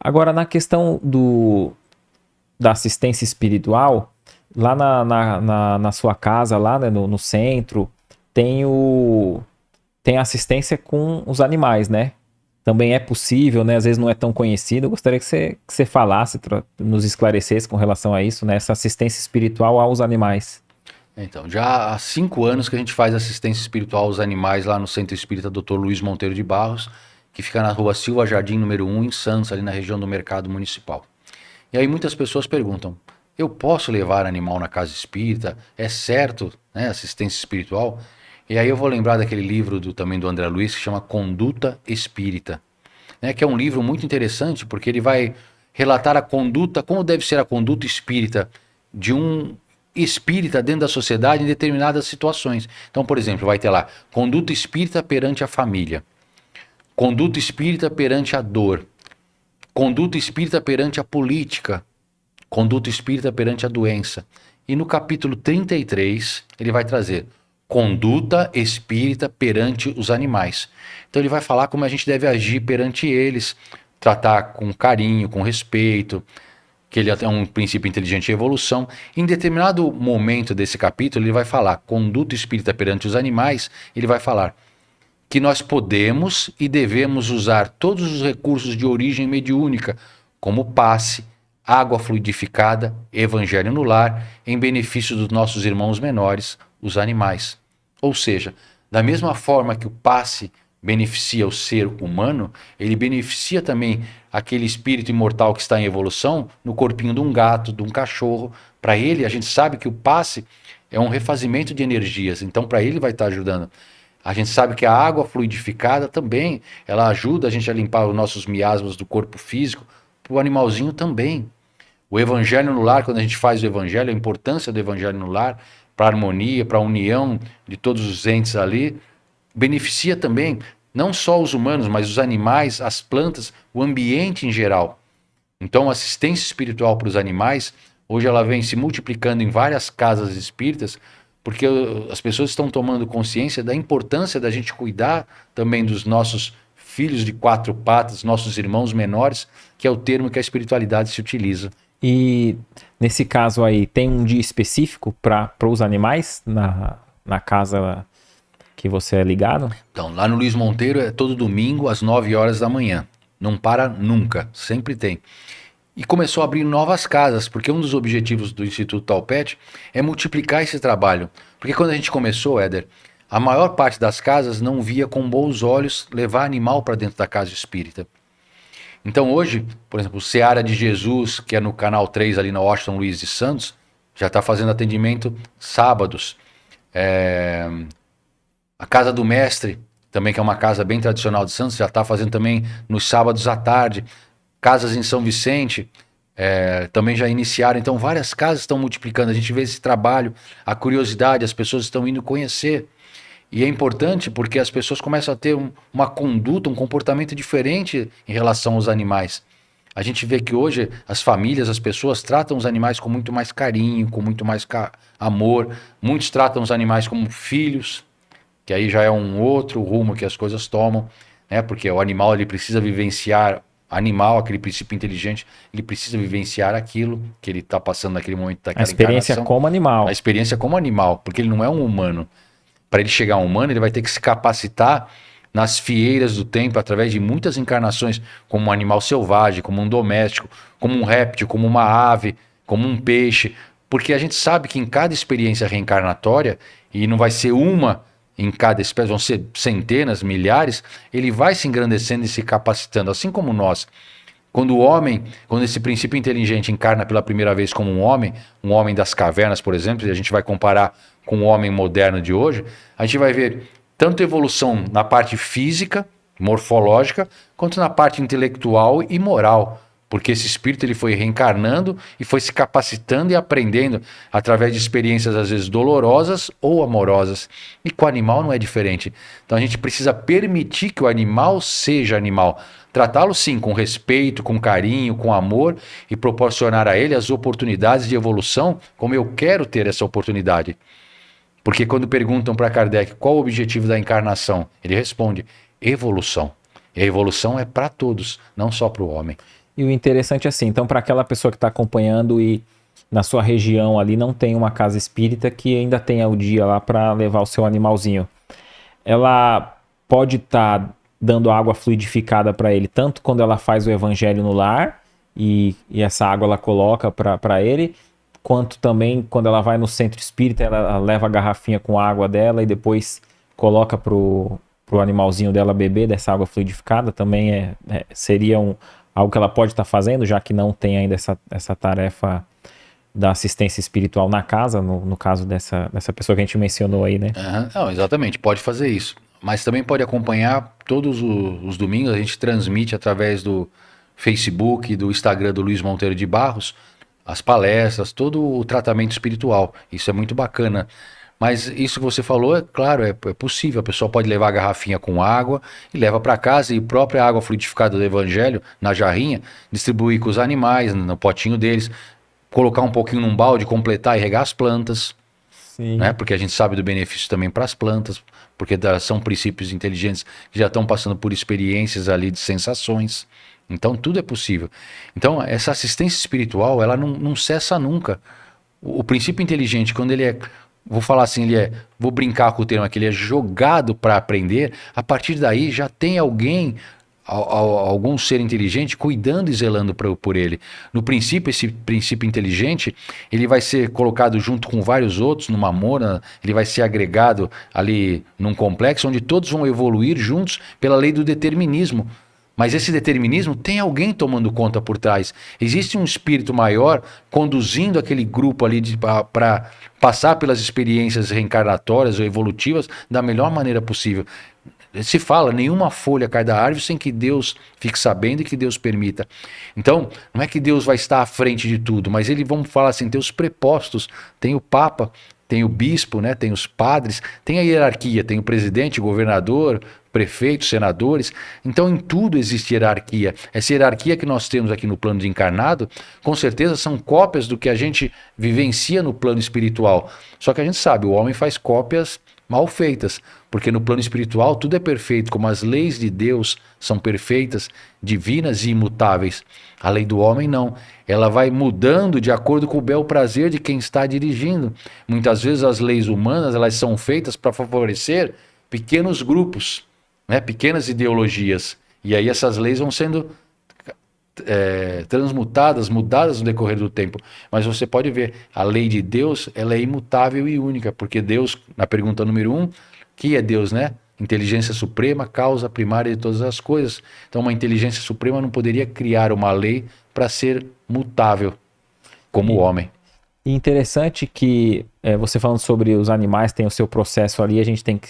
Agora, na questão da assistência espiritual, lá na sua casa, lá, né, no centro, tem tem assistência com os animais, né? Também é possível, né? Às vezes não é tão conhecido. Eu gostaria que você falasse, nos esclarecesse com relação a isso, né? Essa assistência espiritual aos animais. Então, já há 5 anos que a gente faz assistência espiritual aos animais lá no Centro Espírita Dr. Luiz Monteiro de Barros, que fica na rua Silva Jardim, número 1, em Santos, ali na região do Mercado Municipal. E aí muitas pessoas perguntam, eu posso levar animal na casa espírita? É certo, né, assistência espiritual? E aí eu vou lembrar daquele livro também do André Luiz, que chama Conduta Espírita, né, que é um livro muito interessante, porque ele vai relatar a conduta, como deve ser a conduta espírita de um espírita dentro da sociedade em determinadas situações. Então, por exemplo, vai ter lá, conduta espírita perante a família, conduta espírita perante a dor, conduta espírita perante a política, conduta espírita perante a doença. E no capítulo 33, ele vai trazer conduta espírita perante os animais. Então ele vai falar como a gente deve agir perante eles, tratar com carinho, com respeito, que ele é um princípio inteligente de evolução. Em determinado momento desse capítulo, ele vai falar conduta espírita perante os animais, ele vai falar que nós podemos e devemos usar todos os recursos de origem mediúnica, como passe, água fluidificada, evangelho no lar, em benefício dos nossos irmãos menores, os animais. Ou seja, da mesma forma que o passe beneficia o ser humano, ele beneficia também aquele espírito imortal que está em evolução no corpinho de um gato, de um cachorro. Para ele, a gente sabe que o passe é um refazimento de energias, então para ele vai estar ajudando. A gente sabe que a água fluidificada também, ela ajuda a gente a limpar os nossos miasmas do corpo físico, para o animalzinho também. O evangelho no lar, quando a gente faz o evangelho, a importância do evangelho no lar, para a harmonia, para a união de todos os entes ali, beneficia também não só os humanos, mas os animais, as plantas, o ambiente em geral. Então, a assistência espiritual para os animais, hoje ela vem se multiplicando em várias casas espíritas, porque as pessoas estão tomando consciência da importância da gente cuidar também dos nossos filhos de quatro patas, nossos irmãos menores, que é o termo que a espiritualidade se utiliza. E nesse caso aí, tem um dia específico para os animais na casa que você é ligado? Então, lá no Luiz Monteiro é todo domingo às 9 horas da manhã. Não para nunca, sempre tem. E começou a abrir novas casas, porque um dos objetivos do Instituto Talpete é multiplicar esse trabalho. Porque quando a gente começou, Éder, a maior parte das casas não via com bons olhos levar animal para dentro da casa espírita. Então hoje, por exemplo, o Seara de Jesus, que é no Canal 3 ali na Washington Luiz de Santos, já está fazendo atendimento sábados. A Casa do Mestre, também que é uma casa bem tradicional de Santos, já está fazendo também nos sábados à tarde. Casas em São Vicente também já iniciaram. Então várias casas estão multiplicando. A gente vê esse trabalho, a curiosidade, as pessoas estão indo conhecer. E é importante porque as pessoas começam a ter uma conduta, um comportamento diferente em relação aos animais. A gente vê que hoje as famílias, as pessoas tratam os animais com muito mais carinho, com muito mais amor. Muitos tratam os animais como filhos, que aí já é um outro rumo que as coisas tomam, né? Porque o animal ele precisa vivenciar, aquele princípio inteligente, ele precisa vivenciar aquilo que ele está passando naquele momento A daquela experiência encarnação. como animal. A experiência como animal, porque ele não é um humano. Para ele chegar a um humano, ele vai ter que se capacitar nas fieiras do tempo, através de muitas encarnações, como um animal selvagem, como um doméstico, como um réptil, como uma ave, como um peixe. Porque a gente sabe que em cada experiência reencarnatória, e não vai ser uma em cada espécie, vão ser centenas, milhares, ele vai se engrandecendo e se capacitando, assim como nós. Quando esse princípio inteligente encarna pela primeira vez como um homem das cavernas, por exemplo, e a gente vai comparar com o homem moderno de hoje, a gente vai ver tanto evolução na parte física, morfológica, quanto na parte intelectual e moral. Porque esse espírito ele foi reencarnando e foi se capacitando e aprendendo através de experiências às vezes dolorosas ou amorosas. E com o animal não é diferente. Então a gente precisa permitir que o animal seja animal. Tratá-lo sim com respeito, com carinho, com amor e proporcionar a ele as oportunidades de evolução como eu quero ter essa oportunidade. Porque quando perguntam para Kardec qual o objetivo da encarnação, ele responde: evolução. E a evolução é para todos, não só para o homem. E o interessante é assim, então para aquela pessoa que está acompanhando e na sua região ali não tem uma casa espírita que ainda tenha o dia lá para levar o seu animalzinho, ela pode estar dando água fluidificada para ele, tanto quando ela faz o evangelho no lar e essa água ela coloca para ele, quanto também quando ela vai no centro espírita, ela leva a garrafinha com água dela e depois coloca pro animalzinho dela beber dessa água fluidificada, também seria algo que ela pode estar fazendo, já que não tem ainda essa tarefa da assistência espiritual na casa, no caso dessa pessoa que a gente mencionou aí, né? Aham. Não, exatamente, pode fazer isso. Mas também pode acompanhar todos os domingos, a gente transmite através do Facebook, do Instagram do Luiz Monteiro de Barros, as palestras, todo o tratamento espiritual. Isso é muito bacana. Mas isso que você falou, é claro, é possível. A pessoa pode levar a garrafinha com água e leva para casa e a própria água fluidificada do Evangelho, na jarrinha, distribuir com os animais, no potinho deles, colocar um pouquinho num balde, completar e regar as plantas, Sim. né? Porque a gente sabe do benefício também para as plantas, porque são princípios inteligentes que já estão passando por experiências ali de sensações. Então tudo é possível. Então essa assistência espiritual, ela não cessa nunca. O princípio inteligente, quando ele é, vou falar assim, vou brincar com o termo aqui, ele é jogado para aprender, a partir daí já tem alguém, algum ser inteligente cuidando e zelando por ele. No princípio, esse princípio inteligente, ele vai ser colocado junto com vários outros numa mona, ele vai ser agregado ali num complexo onde todos vão evoluir juntos pela lei do determinismo. Mas esse determinismo tem alguém tomando conta por trás. Existe um espírito maior conduzindo aquele grupo ali para passar pelas experiências reencarnatórias ou evolutivas da melhor maneira possível. Se fala, nenhuma folha cai da árvore sem que Deus fique sabendo e que Deus permita. Então, não é que Deus vai estar à frente de tudo, mas ele, vamos falar assim, tem os prepostos, tem o Papa, tem o bispo, né, tem os padres, tem a hierarquia, tem o presidente, o governador, prefeito, senadores. Então, em tudo existe hierarquia. Essa hierarquia que nós temos aqui no plano de encarnado, com certeza são cópias do que a gente vivencia no plano espiritual. Só que a gente sabe, o homem faz cópias mal feitas, porque no plano espiritual tudo é perfeito, como as leis de Deus são perfeitas, divinas e imutáveis. A lei do homem não, ela vai mudando de acordo com o bel prazer de quem está dirigindo. Muitas vezes as leis humanas, elas são feitas para favorecer pequenos grupos, né, pequenas ideologias, e aí essas leis vão sendo transmutadas, mudadas no decorrer do tempo. Mas você pode ver, a lei de Deus, ela é imutável e única, porque Deus, na pergunta número 1, que é Deus, né? Inteligência suprema, causa primária de todas as coisas. Então uma inteligência suprema não poderia criar uma lei para ser mutável, como o homem. E interessante que você falando sobre os animais, tem o seu processo ali, a gente tem que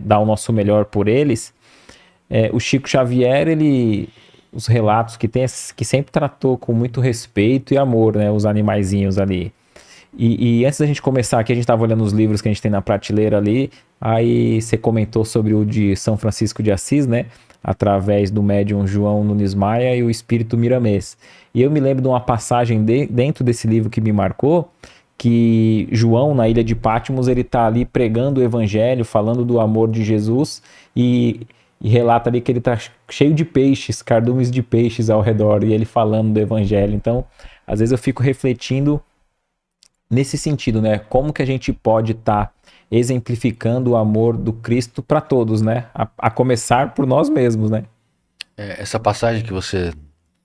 dar o nosso melhor por eles. O Chico Xavier, os relatos que tem, que sempre tratou com muito respeito e amor, né, os animaizinhos ali. E antes da gente começar aqui, a gente estava olhando os livros que a gente tem na prateleira ali, aí você comentou sobre o de São Francisco de Assis, né, através do médium João Nunes Maia e o espírito Miramês. E eu me lembro de uma passagem dentro desse livro que me marcou, que João, na ilha de Patmos, ele está ali pregando o evangelho, falando do amor de Jesus e relata ali que ele está cheio de peixes, cardumes de peixes ao redor, e ele falando do evangelho. Então, às vezes eu fico refletindo nesse sentido, né? Como que a gente pode estar exemplificando o amor do Cristo para todos, né? A começar por nós mesmos, né? Essa passagem que você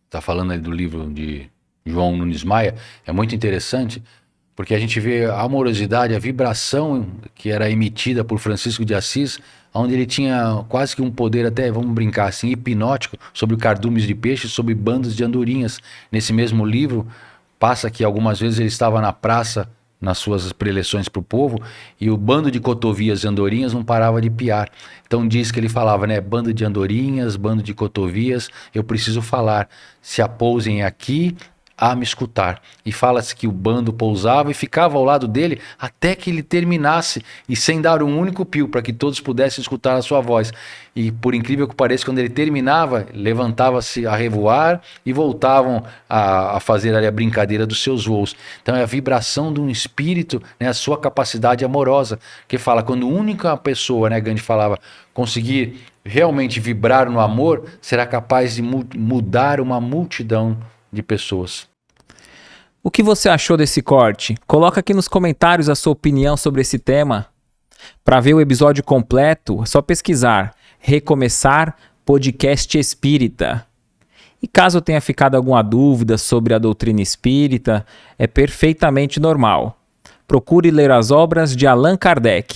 está falando aí do livro de João Nunes Maia é muito interessante, porque a gente vê a amorosidade, a vibração que era emitida por Francisco de Assis, onde ele tinha quase que um poder até, vamos brincar assim, hipnótico, sobre cardumes de peixe, sobre bandos de andorinhas. Nesse mesmo livro, passa que algumas vezes ele estava na praça, nas suas preleções para o povo, e o bando de cotovias e andorinhas não parava de piar. Então diz que ele falava, né, bando de andorinhas, bando de cotovias, eu preciso falar, se apousem aqui a me escutar. E fala-se que o bando pousava e ficava ao lado dele até que ele terminasse, e sem dar um único pio, para que todos pudessem escutar a sua voz. E por incrível que pareça, quando ele terminava, levantava-se a revoar e voltavam a fazer ali a brincadeira dos seus voos. Então é a vibração de um espírito, né, a sua capacidade amorosa, que fala, quando a única pessoa, né, Gandhi falava, conseguir realmente vibrar no amor, será capaz de mudar uma multidão de pessoas. O que você achou desse corte? Coloca aqui nos comentários a sua opinião sobre esse tema. Para ver o episódio completo, é só pesquisar Recomeçar Podcast Espírita. E caso tenha ficado alguma dúvida sobre a doutrina espírita, é perfeitamente normal. Procure ler as obras de Allan Kardec.